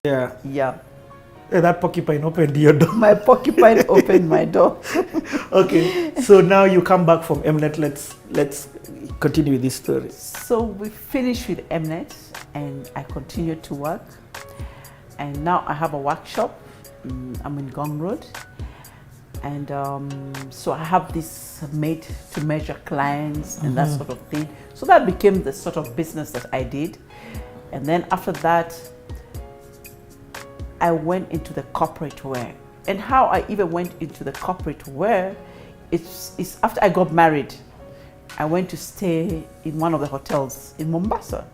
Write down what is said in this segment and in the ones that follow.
Yeah. Yeah. That porcupine opened your door. My porcupine opened my door. Okay, so now you come back from Mnet. Let's continue with this story. So we finished with Mnet, and I continued to work. And now I have a workshop. I'm in Gong Road, and so I have this made to measure clients and that sort of thing. So that became the sort of business that I did. And then after that, I went into the corporate wear. And how I even went into the corporate wear, it's after I got married. I went to stay in one of the hotels in Mombasa.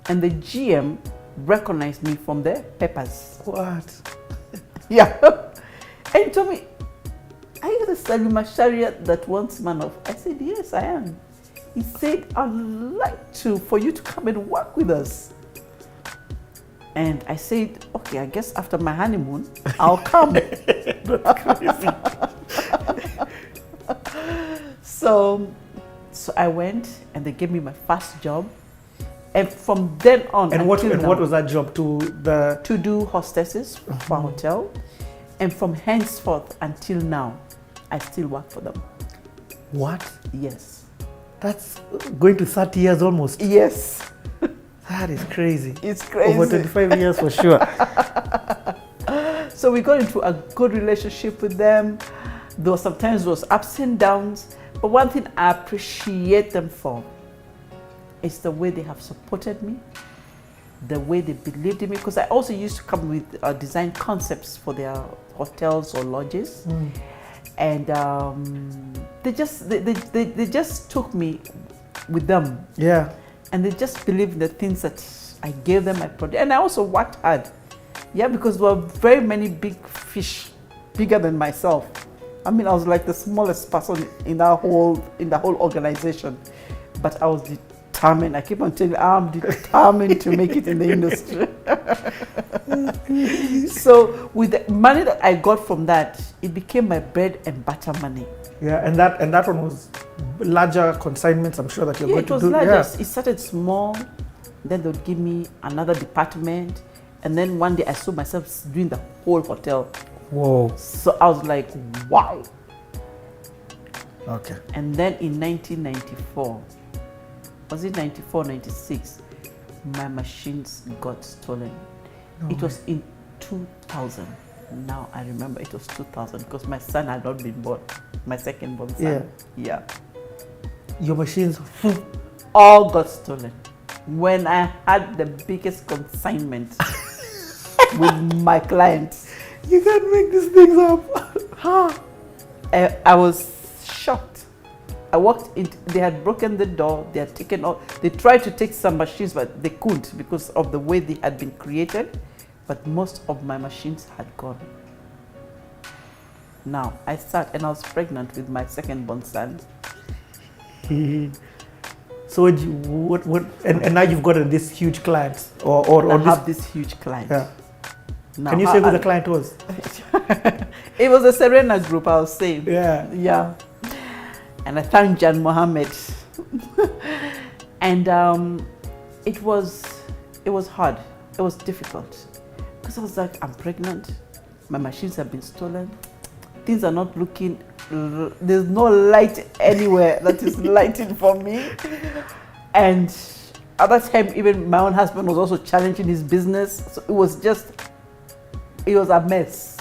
And the GM recognized me from the papers. What? Yeah. And he told me, "Are you the Salima Sharia that wants man off?" I said, "Yes, I am." He said, "I'd like for you to come and work with us." And I said, "Okay, I guess after my honeymoon, I'll come." That's crazy. So I went, and they gave me my first job. And from then on, And what was that job? To do hostesses for a hotel. And from henceforth until now, I still work for them. What? Yes. That's going to 30 years almost. Yes. That is crazy. It's crazy. Over 25 years for sure. So we got into a good relationship with them. Though sometimes there was ups and downs. But one thing I appreciate them for is the way they have supported me, the way they believed in me. Because I also used to come with design concepts for their hotels or lodges. And they just took me with them. Yeah. And they just believed in the things that I gave them, I produced. And I also worked hard. Yeah, because there were very many big fish, bigger than myself. I mean, I was like the smallest person in the whole organization. But I was determined. I keep on telling you, I'm determined to make it in the industry. So with the money that I got from that, it became my bread and butter money. Yeah, and that one was larger consignments, I'm sure that you're going to do. It was larger. Yeah. It started small, then they would give me another department, and then one day I saw myself doing the whole hotel. Whoa. So I was like, wow. Okay. And then in 1994, was it 94, 96, my machines got stolen. It was in 2000. Now I remember it was 2000 because my son had not been born, my second born son. Yeah. Your machines all got stolen when I had the biggest consignment with my clients. You can't make these things up. I was shocked. I walked in, they had broken the door, they had taken all, they tried to take some machines, but they couldn't because of the way they had been created. But most of my machines had gone. Now, I sat and I was pregnant with my second born son. So and now you've got this huge client or I have this huge client. Yeah. Now, can you say who the client was? It was a Serena group, I was saying. Yeah. Yeah. And I thank Jan Mohammed. And it was hard. It was difficult. Because I was like, I'm pregnant. My machines have been stolen. Things are not looking, there's no light anywhere that is lighting for me. And at that time, even my own husband was also challenging his business. So it was a mess.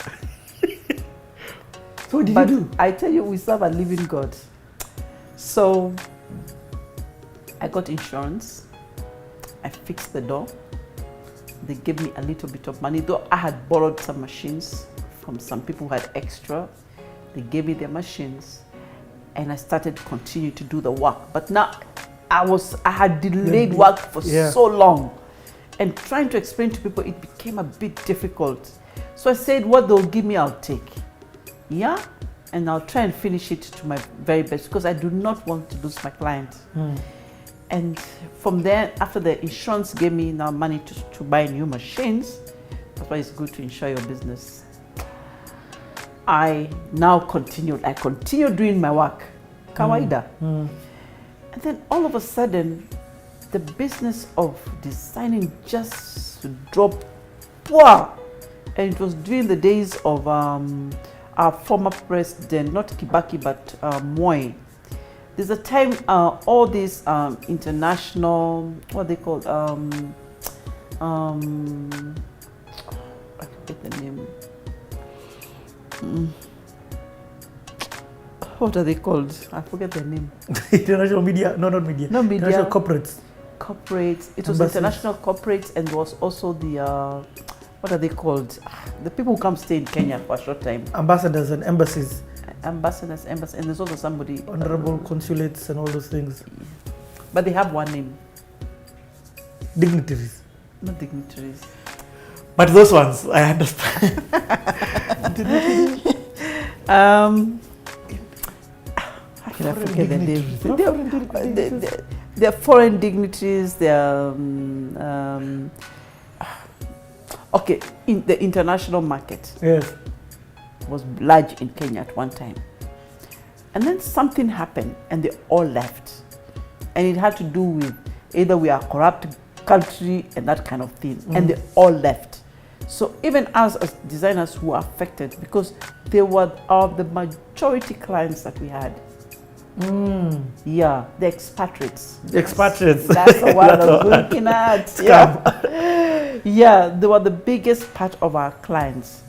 So what did you do? I tell you, we serve a living God. So I got insurance. I fixed the door. They gave me a little bit of money, though I had borrowed some machines from some people who had extra. They gave me their machines, and I started to continue to do the work. But now I had delayed work for so long, and trying to explain to people, it became a bit difficult. So I said, what they'll give me, I'll take. Yeah, and I'll try and finish it to my very best because I do not want to lose my client. And from there, after the insurance gave me now money to buy new machines, that's why it's good to insure your business. I continued doing my work, kawaida. And then all of a sudden, the business of designing just dropped Wow. And it was during the days of our former president, not Kibaki, but Moi. There's a time all these international, what they call, I forget the name. What are they called? I forget their name. International media, no, not media. No media. International corporates. Corporates. It was international corporates, and there was also the what are they called? The people who come stay in Kenya for a short time. Ambassadors and embassies. Ambassadors, and there's also somebody. Honorable consulates and all those things. But they have one name. Dignitaries. Not dignitaries. But those ones, I understand. How can I forget their names? They're foreign dignitaries. They're okay. In the international market, yes, was large in Kenya at one time, and then something happened, and they all left, and it had to do with either we are a corrupt country and that kind of thing, and they all left. So even us as designers who were affected, because they were the majority clients that we had. Yeah, the expatriates. Expatriates. That's the one I was looking at. Yeah. Yeah, they were the biggest part of our clients.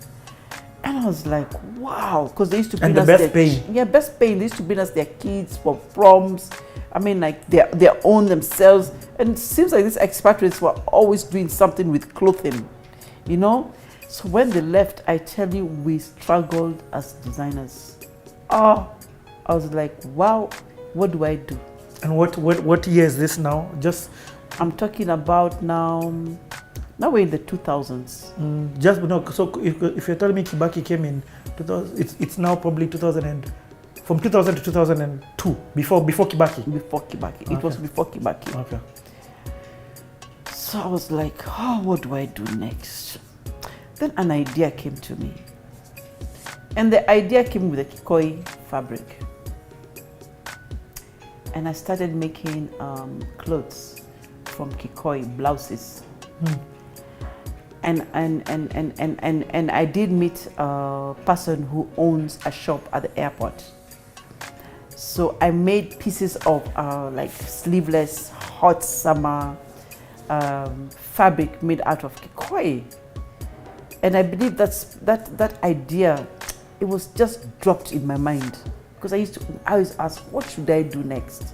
And I was like, wow, because they used to bring us best paying. Yeah, best paying. They used to bring us their kids for proms. I mean, like they own themselves. And it seems like these expatriates were always doing something with clothing, you know? So when they left, I tell you, we struggled as designers. Oh, I was like, wow, what do I do? And what year is this now? Just I'm talking about now we're in the 2000s. Just no. So if you're telling me Kibaki came in 2000, it's now probably 2000 and from 2000 to 2002 before Kibaki. Before Kibaki, Okay. It was before Kibaki. Okay. So I was like, oh, what do I do next? Then an idea came to me, and the idea came with a kikoi fabric. And I started making clothes from kikoi, blouses. And I did meet a person who owns a shop at the airport. So I made pieces of like sleeveless, hot summer fabric made out of kikoi. And I believe that idea, it was just dropped in my mind. Because I always ask, what should I do next?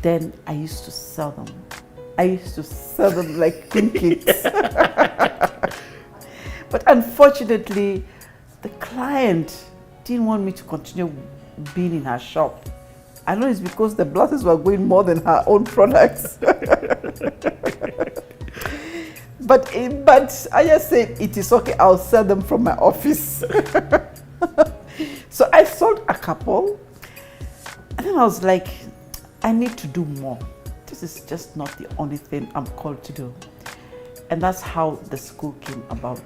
Then I used to sell them. I used to sell them like trinkets. But unfortunately, the client didn't want me to continue being in her shop. I know it's because the blouses were going more than her own products. But I just said, it is okay, I'll sell them from my office. So I sold a couple, and then I was like, I need to do more. This is just not the only thing I'm called to do. And that's how the school came about.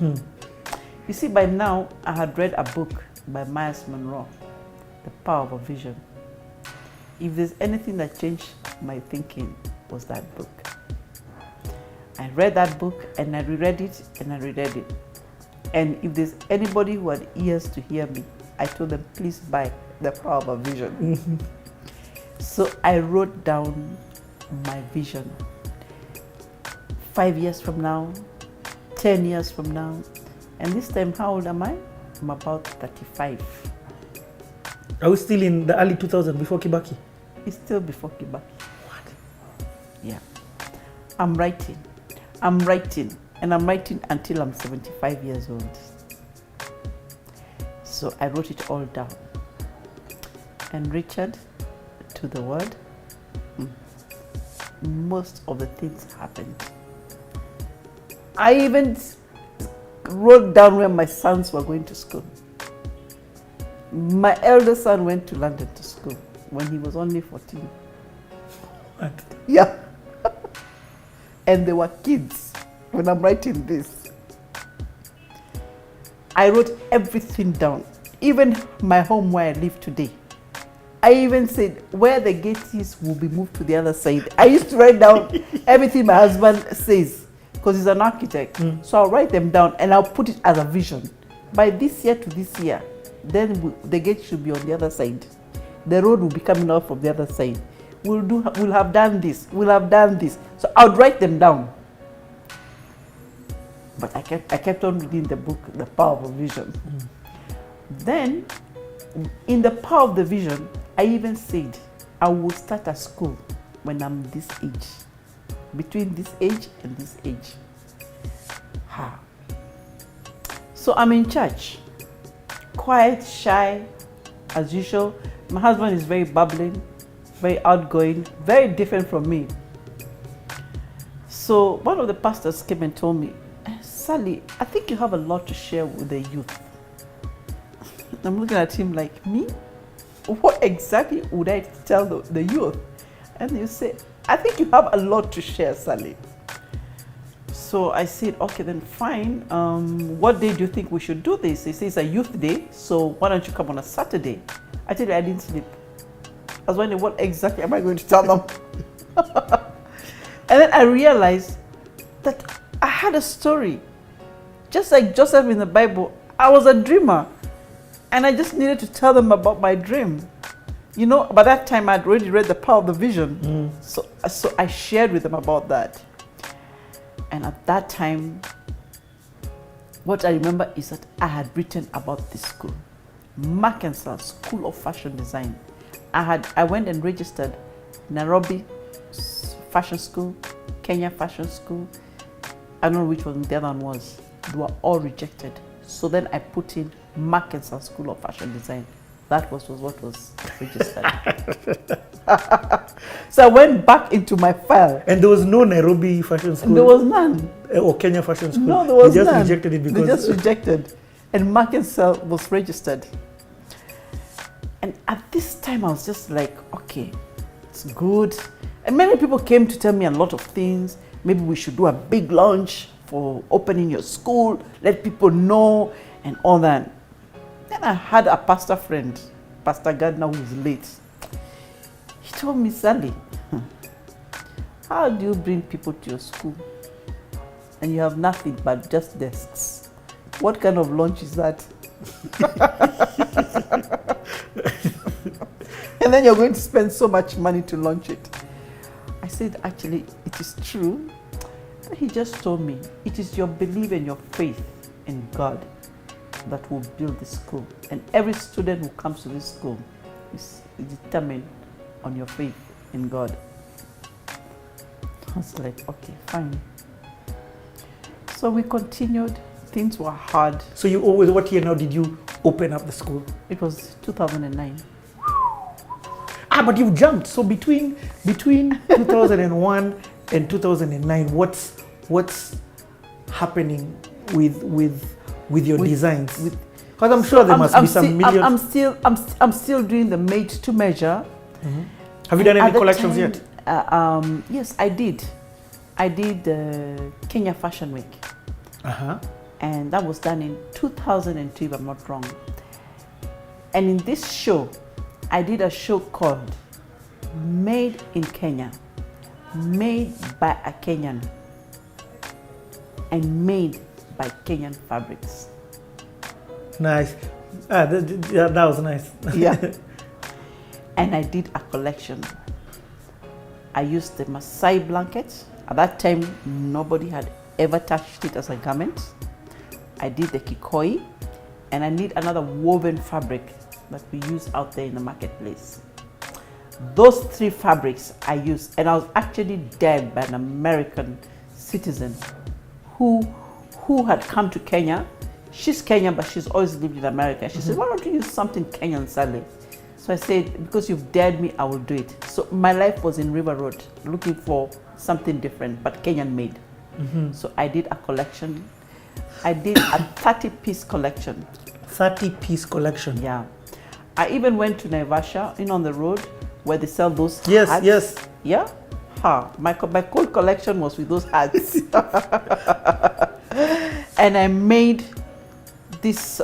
You see, by now, I had read a book by Myers Monroe, The Power of a Vision. If there's anything that changed my thinking, was that book. I read that book, and I reread it, and I reread it. And if there's anybody who had ears to hear me, I told them, please buy The Power of a Vision. So I wrote down my vision. 5 years from now, 10 years from now. And this time, how old am I? I'm about 35. Are we still in the early 2000s before Kibaki? It's still before Kibaki. What? Yeah. I'm writing. And I'm writing until I'm 75 years old. So I wrote it all down. And Richard, to the word, most of the things happened. I even wrote down where my sons were going to school. My eldest son went to London to school when he was only 14. What? Yeah. And they were kids when I'm writing this. I wrote everything down, even my home where I live today. I even said where the gate is will be moved to the other side. I used to write down everything my husband says, because he's an architect. So I'll write them down and I'll put it as a vision. By this year to this year, then the gate should be on the other side. The road will be coming out from the other side. We'll have done this. We'll have done this. So I would write them down. But I kept on reading the book, The Power of Vision. Then, in the power of the vision, I even said I will start a school when I'm this age, between this age and this age. So I'm in church, quiet, shy, as usual. My husband is very bubbling, very outgoing, very different from me. So one of the pastors came and told me, Sally, I think you have a lot to share with the youth. I'm looking at him like, me? What exactly would I tell the youth? And you say, I think you have a lot to share, Sally. So I said, okay, then fine. What day do you think we should do this? He says, it's a youth day, so why don't you come on a Saturday? I tell you, I didn't sleep. I was wondering, what exactly am I going to tell them? And then I realized that I had a story. Just like Joseph in the Bible, I was a dreamer. And I just needed to tell them about my dream. You know, by that time I'd already read The Power of the Vision. So I shared with them about that. And at that time, what I remember is that I had written about this school, Mackenzie School of Fashion Design. I went and registered Nairobi Fashion School, Kenya Fashion School. I don't know which one the other one was. They were all rejected. So then I put in Mackenzie School of Fashion Design. That was what was registered. So I went back into my file. And there was no Nairobi Fashion School? There was none. Or Kenya Fashion School? No, there was they just none. Rejected it because... They just rejected. And Mackenzie was registered. And at this time I was just like, okay, it's good. And many people came to tell me a lot of things. Maybe we should do a big launch for opening your school, let people know and all that. Then I had a pastor friend, Pastor Gardner, who is late. He told me, Sally, how do you bring people to your school and you have nothing but just desks? What kind of launch is that? And then you're going to spend so much money to launch it. I said, actually, it is true. And he just told me, it is your belief and your faith in God that will build this school. And every student who comes to this school is determined on your faith in God. I was like, okay, fine. So we continued. Things were hard. So you always, what year now did you open up the school? It was 2009. But you jumped. So between 2001 and 2009, what's happening with your designs? Because I'm sure there must be some millions. I'm still doing the made to measure. Have you done any collections yet? Yes, I did. I did Kenya Fashion Week. And that was done in 2002, if I'm not wrong. And in this show, I did a show called Made in Kenya, made by a Kenyan, and made by Kenyan fabrics. Nice. That was nice. Yeah. And I did a collection. I used the Maasai blankets. At that time, nobody had ever touched it as a garment. I did the kikoi, and I need another woven fabric that we use out there in the marketplace. Those three fabrics I used, and I was actually dared by an American citizen who had come to Kenya. She's Kenyan, but she's always lived in America. She said, why don't you use something Kenyan, Sally? So I said, because you've dared me, I will do it. So my life was in River Road, looking for something different, but Kenyan made. So I did a collection. I did a 30-piece collection. 30-piece collection? Yeah. I even went to Naivasha, on the road, where they sell those hats. Yes. Yeah? My whole collection was with those hats. And I made this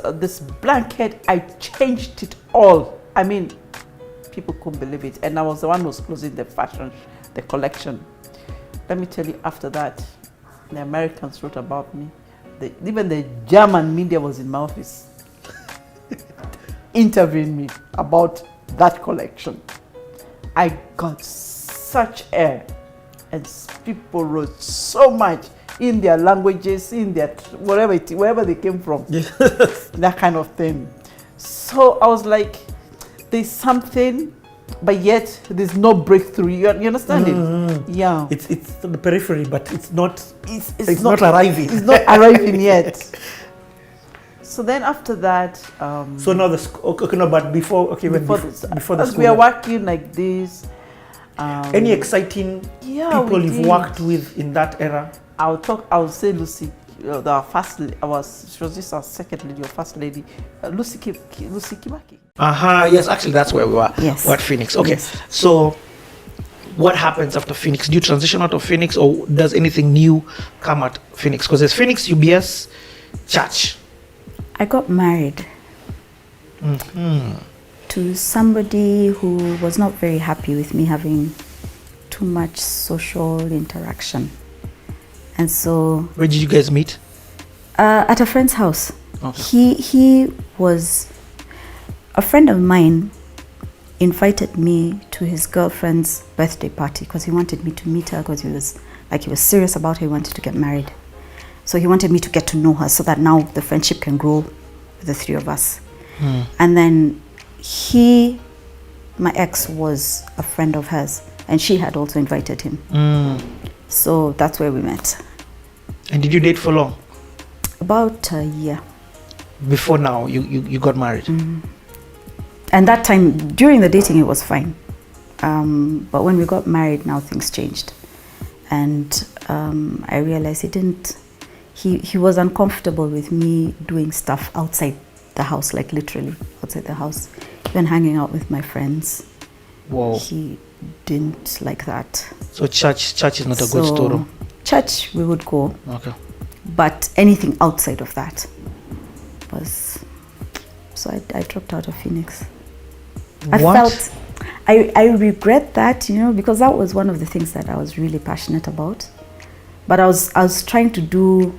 blanket. I changed it all. I mean, people couldn't believe it. And I was the one who was closing the collection. Let me tell you, after that, The Americans wrote about me. Even the German media was in my office interviewing me about that collection. I got such air, and people wrote so much in their languages, in their wherever they came from, that kind of thing. So I was like, there's something, but yet there's no breakthrough. You understand it? Yeah. It's the periphery, but it's not. It's not arriving. It's not arriving yet. So then after that. So now but before before the as school. we are working like this. Any exciting people you've worked with in that era? I'll say Lucy, the first. She was just our second lady or first lady, Lucy Kibaki. Yes, actually that's where we were. Yes. We're at Phoenix. Okay. Yes. So what happens after Phoenix? Do you transition out of Phoenix, or does anything new come at Phoenix? Because there's Phoenix, UBS, church. I got married to somebody who was not very happy with me having too much social interaction. And so... Where did you guys meet? At a friend's house. Okay. He was... A friend of mine invited me to his girlfriend's birthday party because he wanted me to meet her, because he was serious about her. He wanted to get married. So he wanted me to get to know her so that now the friendship can grow with the three of us. And then my ex was a friend of hers, and she had also invited him. So that's where we met. And did you date for long? About a year. Before now, you got married? And that time, during the dating, it was fine. But when we got married, now things changed. And I realized he was uncomfortable with me doing stuff outside the house, like literally outside the house, even hanging out with my friends. Whoa. He didn't like that. So church is not a good story. Church, we would go. Okay. But anything outside of that was... So I dropped out of Phoenix. I regret that, because that was one of the things that I was really passionate about. But I was trying to do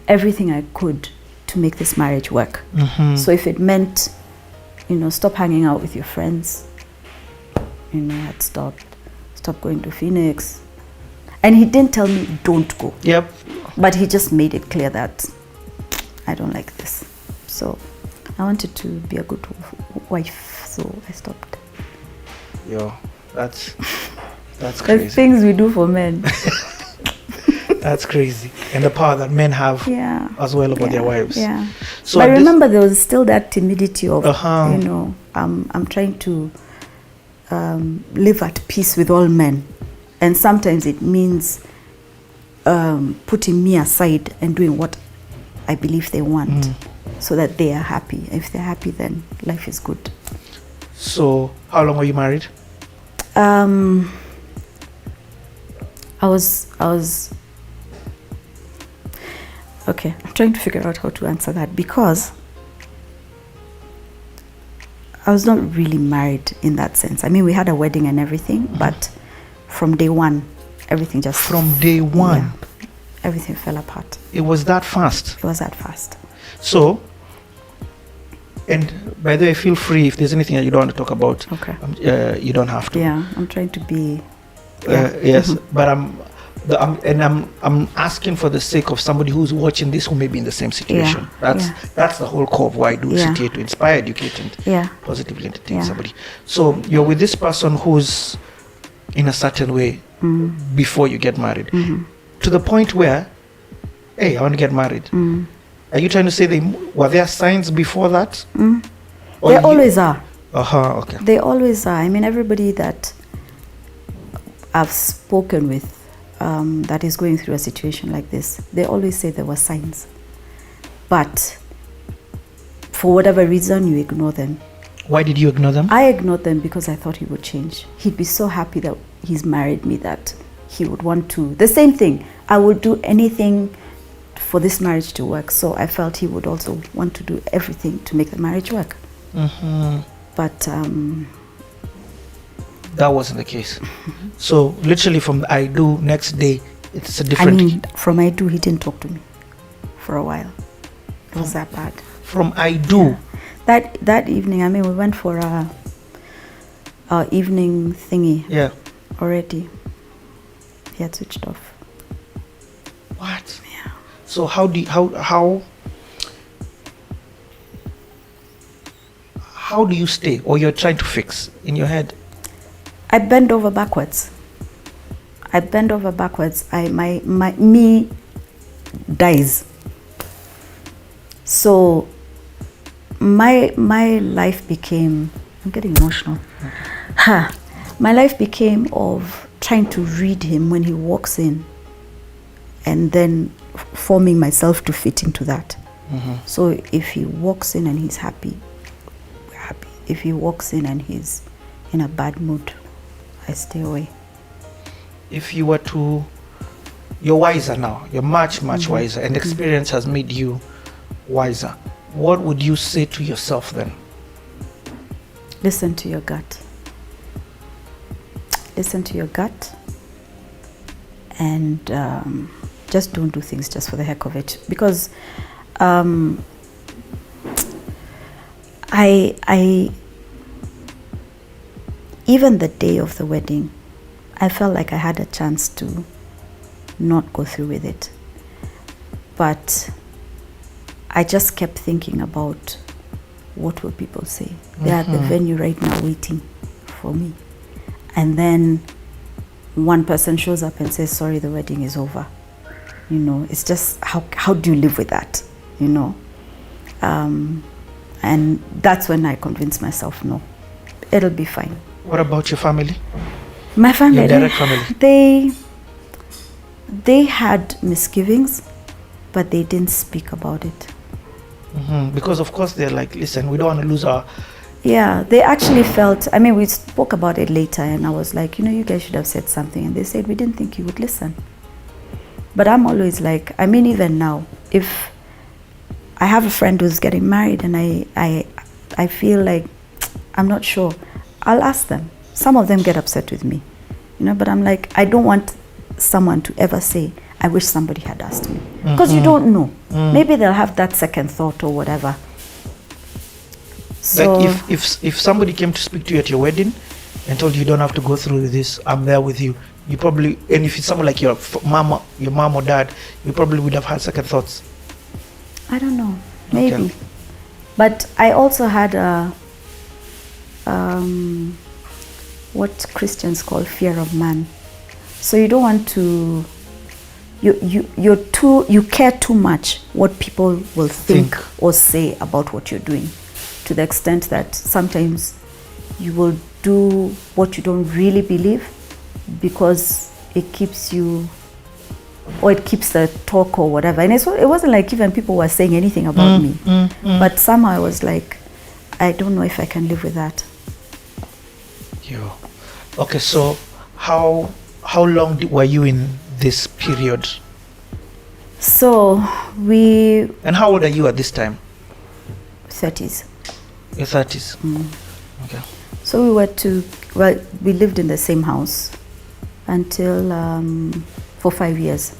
everything I could to make this marriage work. So if it meant, stop hanging out with your friends, I'd stop going to Phoenix. And he didn't tell me don't go. Yep. But he just made it clear that I don't like this. So I wanted to be a good wife, so I stopped. Yo, that's The crazy. things we do for men. That's crazy. And the power that men have as well over their wives. Yeah. So but remember, there was still that timidity of, Uh-huh. I'm trying to live at peace with all men. And sometimes it means putting me aside and doing what I believe they want so that they are happy. If they're happy, then life is good. So how long were you married? I was okay. I'm trying to figure out how to answer that, because I was not really married in that sense. I mean, we had a wedding and everything, but from day one, everything just... From day one? Yeah, everything fell apart. It was that fast? It was that fast. So, and by the way, feel free if there's anything that you don't want to talk about. Okay. You don't have to. Yeah, I'm trying to be... Yes, but I'm asking for the sake of somebody who's watching this who may be in the same situation. That's the whole core of why I do sit here, to inspire, educate, and positively entertain somebody. So you're with this person who's in a certain way before you get married, to the point where, hey, I want to get married. Are you trying to say were there signs before that? There always are. Okay. They always are. I mean, everybody that I've spoken with that is going through a situation like this, they always say there were signs. But for whatever reason, you ignore them. Why did you ignore them? I ignored them because I thought he would change. He'd be so happy that he's married me that he would want to. The same thing. I would do anything for this marriage to work. So I felt he would also want to do everything to make the marriage work. But that wasn't the case. So literally from the I do, next day It's a different. I mean, from I do, he didn't talk to me for a while. It was that bad. From I do. Yeah. That evening, I mean, we went for our evening thingy. Yeah. Already, he had switched off. What? Yeah. So how do you stay, or you're trying to fix in your head? I bend over backwards. Me dies. So my life became, I'm getting emotional. My life became of trying to read him when he walks in, and then forming myself to fit into that. Mm-hmm. So if he walks in and he's happy, we're happy. If he walks in and he's in a bad mood, I stay away. If you were to, you're wiser now, you're much wiser, and experience has made you wiser. What would you say to yourself then? Listen to your gut. Listen to your gut, and just don't do things just for the heck of it. Because I even the day of the wedding, I felt like I had a chance to not go through with it. But I just kept thinking about what will people say. They're at the venue right now waiting for me. And then one person shows up and says, sorry, the wedding is over. You know, it's just, how do you live with that? You know? And that's when I convinced myself, no, it'll be fine. What about your family? My family, Your direct family? They had misgivings, but they didn't speak about it. Because of course they're like, listen, we don't want to lose our... Yeah, they actually felt, I mean, we spoke about it later, and I was like, you know, you guys should have said something. And they said, we didn't think you would listen. But I'm always like, I mean, even now, if I have a friend who's getting married and I feel like, I'm not sure, I'll ask them. Some of them get upset with me, you know, but I'm like, I don't want someone to ever say, I wish somebody had asked me. Because you don't know. Maybe they'll have that second thought or whatever. So, like if somebody came to speak to you at your wedding and told you don't have to go through this, I'm there with you, you probably, and if it's someone like your mom or dad, you probably would have had second thoughts. I don't know, maybe. Okay. But I also had what Christians call fear of man. So you don't want to, you care too much what people will think or say about what you're doing, to the extent that sometimes you will do what you don't really believe because it keeps you, or it keeps the talk or whatever. And it wasn't like even people were saying anything about me. But somehow I was like, I don't know if I can live with that. Okay, so how long were you in this period? So And how old are you at this time? 30s. Your 30s. Okay. So we lived in the same house until for 5 years,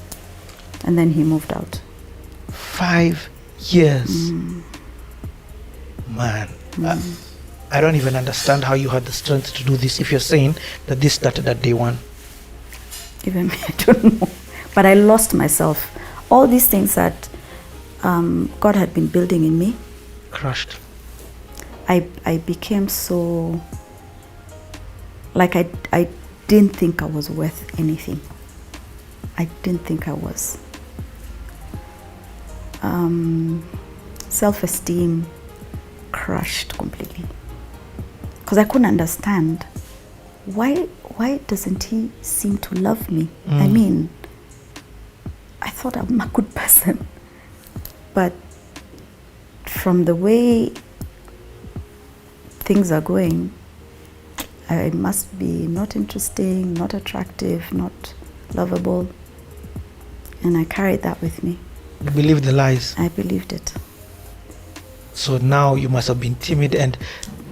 and then he moved out. 5 years. Man, I don't even understand how you had the strength to do this if you're saying that this started at day one. Even me, I don't know. But I lost myself. All these things that God had been building in me, Crushed. I became so, like I didn't think I was worth anything. I didn't think I was. Self-esteem crushed completely. Because I couldn't understand why doesn't he seem to love me? I mean, I thought I'm a good person, but from the way things are going, I must be not interesting, not attractive, not lovable, and I carried that with me. You believed the lies. I believed it. So now you must have been timid, and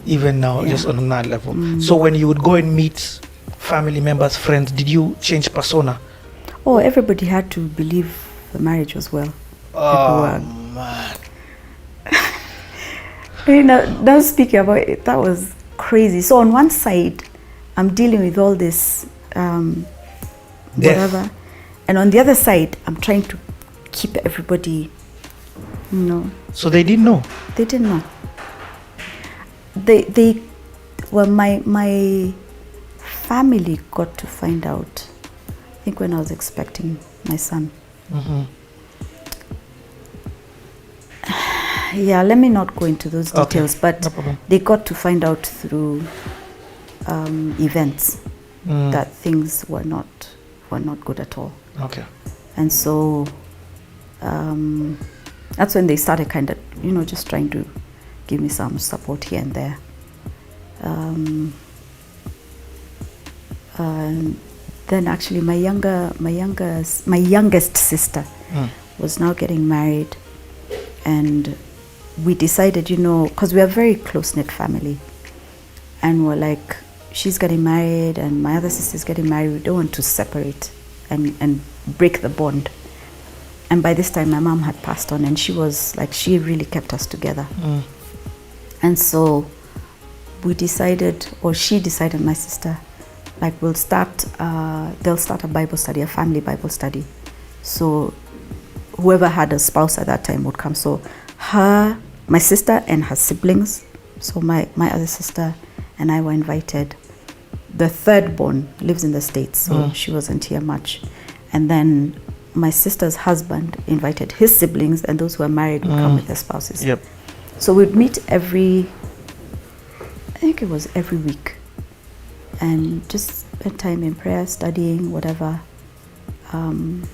even now just on another level. So when you would go and meet family members, friends, did you change persona? Oh, everybody had to believe the marriage was well. Oh, man. Now speaking about it, that was crazy. So on one side, I'm dealing with all this whatever, and on the other side, I'm trying to keep everybody, So they didn't know? They didn't know. Well, my family got to find out, I think, when I was expecting my son. Mm-hmm. Yeah, let me not go into those details, but No they got to find out through events that things were not good at all. Okay. And so that's when they started kind of, just trying to give me some support here and there. Then actually my youngest sister was now getting married, and we decided, because we are a very close-knit family, and we're like, she's getting married and my other sister's getting married, we don't want to separate and break the bond. And by this time my mom had passed on, and she was like, she really kept us together. And so we decided, or she decided, my sister, like, they'll start a Bible study, a family Bible study. So whoever had a spouse at that time would come. So my sister and her siblings, so my other sister and I were invited. The third born lives in the States, so she wasn't here much. And then my sister's husband invited his siblings, and those who were married would come with their spouses. Yep. So we'd meet every week, and just spend time in prayer, studying, whatever. And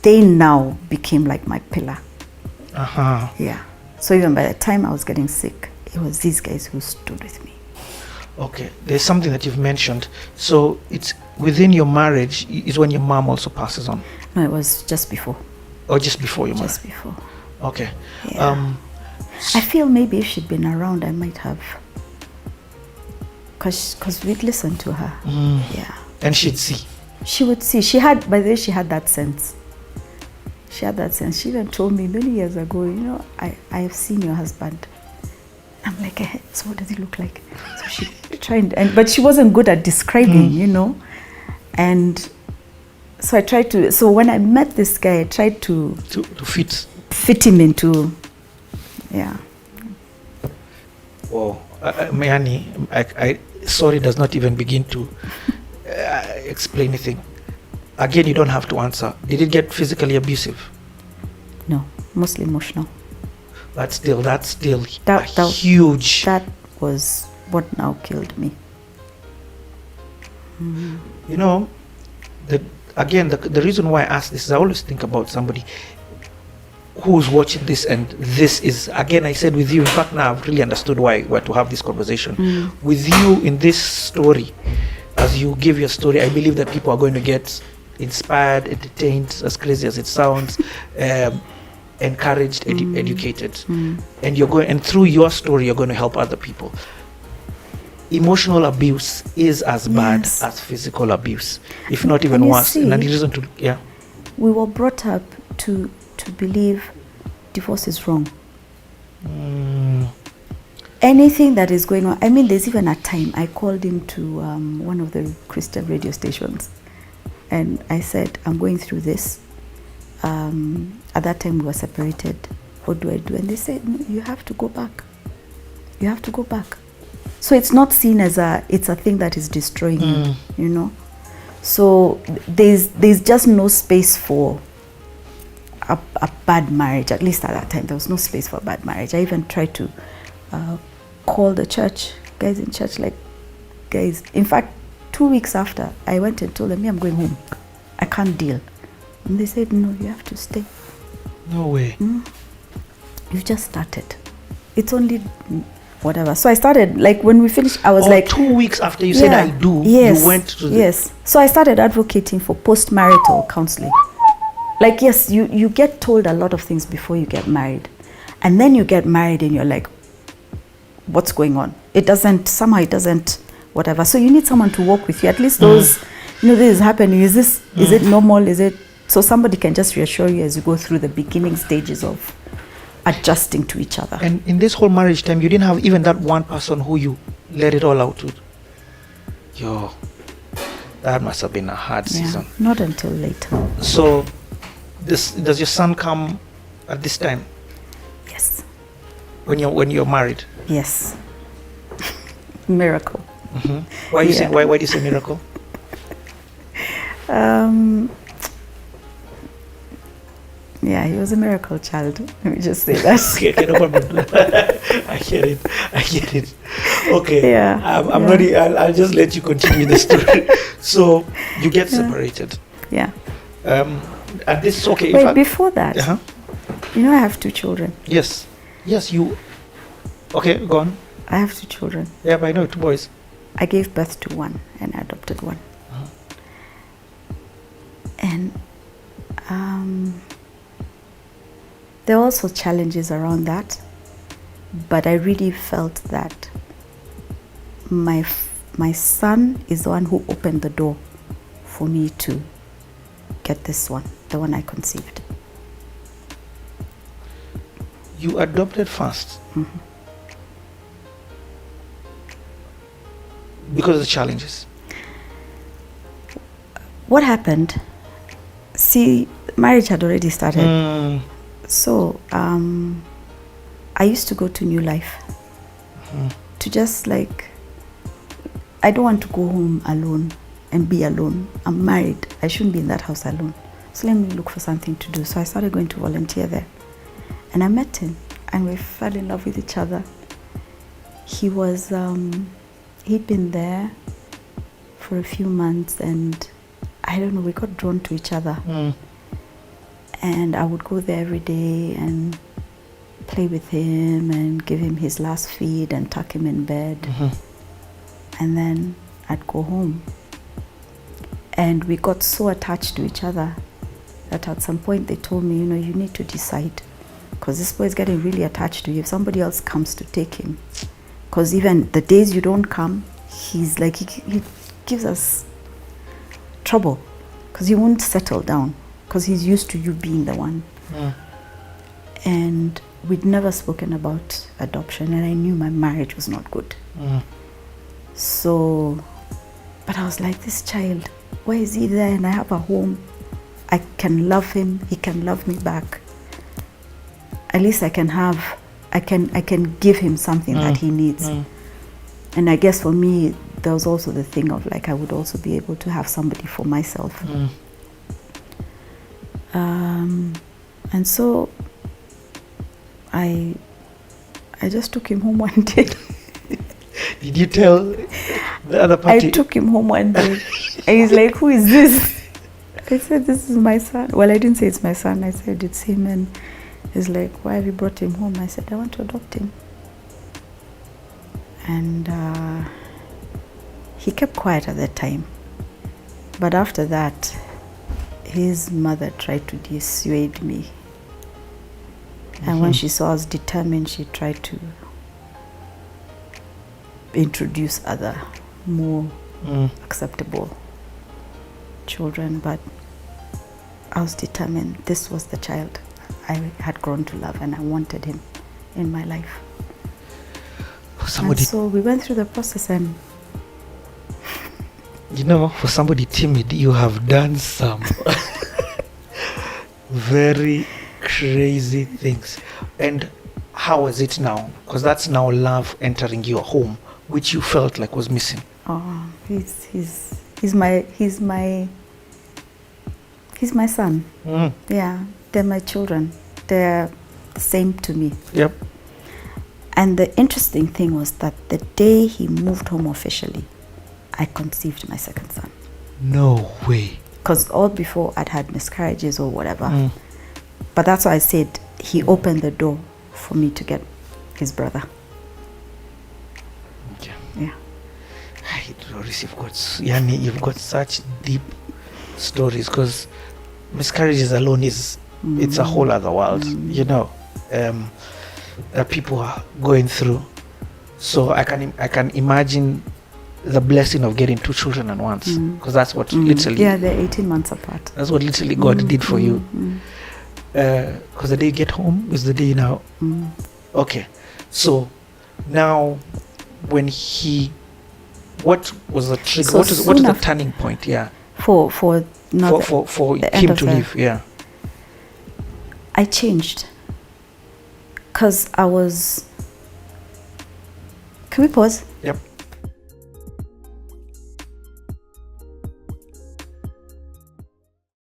they now became like my pillar. Yeah. So even by the time I was getting sick, it was these guys who stood with me. Okay. There's something that you've mentioned. So it's within your marriage is when your mom also passes on? No, it was just before. Or just before your marriage? Just before. Okay. Yeah. I feel maybe if she'd been around, I might have. Because we'd listen to her. Yeah. And she'd see? She would see. By the way, she had that sense. She had that sense. She even told me many years ago, I have seen your husband. I'm like, so what does he look like? So she tried, but she wasn't good at describing, And so I tried to, so when I met this guy, I tried to fit him into, yeah. Oh, Mayani, I sorry does not even begin to explain anything. Again, you don't have to answer. Did it get physically abusive? No, mostly emotional. But still, that's still huge. That was what now killed me. The reason why I ask this is I always think about somebody who's watching this, and this is, again, I said with you, in fact now I've really understood why we're to have this conversation. With you in this story, as you give your story, I believe that people are going to get inspired, entertained, as crazy as it sounds, encouraged, educated, and through your story you're going to help other people. Emotional abuse is as bad as physical abuse, if not even worse. And the reason to we were brought up to believe divorce is wrong. Anything that is going on, I mean, there's even a time I called him to one of the Christian radio stations, and I said, I'm going through this. At that time we were separated. What do I do? And they said, no, you have to go back. You have to go back. So it's not seen as it's a thing that is destroying you, So there's just no space for a bad marriage. At least at that time, there was no space for a bad marriage. I even tried to call the church, guys in church, like, guys. In fact, 2 weeks after, I went and told them, I'm going home. I can't deal. And they said, no, you have to stay. No way. You've just started. It's only whatever. So I started, like, when we finished, I was 2 weeks after you said I do, yes, you went to Yes. So I started advocating for post-marital counseling. Like, yes, you get told a lot of things before you get married. And then you get married and you're like, what's going on? It doesn't, whatever. So you need someone to walk with you. At least those this is happening. Is it normal? Is it, so somebody can just reassure you as you go through the beginning stages of adjusting to each other. And in this whole marriage time, you didn't have even that one person who you let it all out to. Yo, that must have been a hard season. Not until later. So, does your son come at this time? Yes. When you're married? Yes. Miracle. Mm-hmm. Why do you say miracle? Yeah, he was a miracle child. Let me just say that. Okay, no problem. I get it. Okay. Yeah. I'm ready. I'll just let you continue the story. So you get separated. Yeah. And this is okay. Wait, before that, Uh-huh. I have 2 children. Yes, you. Okay, go on. I have 2 children. Yeah, but I know 2 boys. I gave birth to 1 and I adopted 1. Uh-huh. And there were also challenges around that, but I really felt that my son is the one who opened the door for me to get this one, the one I conceived. You adopted first. Mm-hmm. Because of the challenges. What happened? See, marriage had already started. So I used to go to New Life to just like, I don't want to go home alone and be alone. I'm married. I shouldn't be in that house alone. So let me look for something to do. So I started going to volunteer there. And I met him and we fell in love with each other. He was, he'd been there for a few months and I don't know, we got drawn to each other. And I would go there every day and play with him and give him his last feed and tuck him in bed. And then I'd go home. And we got so attached to each other that at some point they told me, you need to decide, because this boy is getting really attached to you. If somebody else comes to take him, because even the days you don't come, he's like, he gives us trouble, because he won't settle down, because he's used to you being the one. And we'd never spoken about adoption, and I knew my marriage was not good. So, but I was like, this child, why is he there and I have a home? I can love him, he can love me back. At least I can give him something that he needs. And I guess for me, there was also the thing of like, I would also be able to have somebody for myself. And so I just took him home one day. Did you tell the other party? I took him home one day. And he's like, who is this? I said, this is my son. Well, I didn't say it's my son. I said, it's him. And he's like, why have you brought him home? I said, I want to adopt him. And he kept quiet at that time. But after that, his mother tried to dissuade me. And when she saw us determined, she tried to introduce other, more acceptable children. But I was determined. This was the child I had grown to love, and I wanted him in my life. And so we went through the process, and for somebody timid, you have done some very crazy things. And how is it now? Because that's now love entering your home, which you felt like was missing. Oh, he's my son. Yeah, they're my children. They're the same to me. Yep. And the interesting thing was that the day he moved home officially, I conceived my second son. No way. Because all before I'd had miscarriages or whatever. But that's why I said he opened the door for me to get his brother. Okay. Yeah. Doris, you've got such deep stories, because miscarriages alone it's a whole other world, that people are going through. So I can imagine the blessing of getting 2 children at once, because that's what literally. Yeah, they're 18 months apart. That's what literally God did for you. Because the day you get home is the day now. Okay, so now when what was the trigger? So what is the turning point? Yeah. For not for the end him of to the- leave. Yeah. I changed because I was. Can we pause? Yep.